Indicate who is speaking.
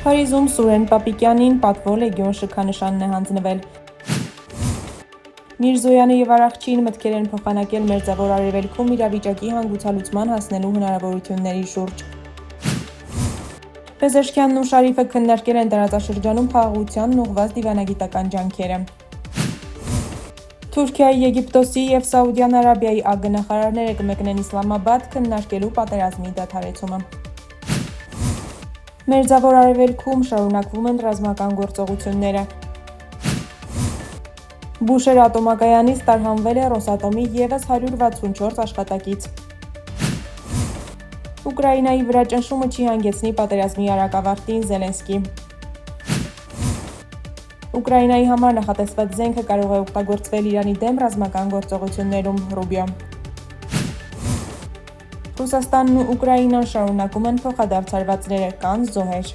Speaker 1: Փարիզում Սուրեն Պապիկյանին պատվո լեգիոն շքանշանն է հանձնվել։ Միրզոյանը եւ Արաքչին մտքեր են փոխանակել Մերձավոր Արևելքում իրավիճակի հանգուցալուծման հասնելու հնարավորությունների շուրջ։ Պեզեշքյանն ու Շարիֆը քննարկել են տարածաշրջանում խաղաղությանն ուղղված դիվանագիտական ջանքերը։ Թուրքիայի, Եգիպտոսի եւ Սաուդյան Արաբիայի ԱԳ-նախարարները կմեկնեն Իսլամաբադ քննարկելու պատերազմի դադարեցումը։ Մերձավոր Արևելքում շարունակվում են ռազմական գործողությունները։ Բուշեր ատոմակայանից տարհանվել է Ռոսատոմի ևս 164 աշխատակից։ Ուկրաինայի վրա ճնշումը չի հանգեցնի պատերազմի արագավարտին Զելենսկի։ Ուկրաինայի համար նախատեսված զենքը կարող է օգտագործվել Իրանի դեմ ռազմական գործողություններում, Ռուբիո։ Ռուսաստանն ու Ուկրաինան շարունակում են փոխադարձ հարվածները, կան զոհեր։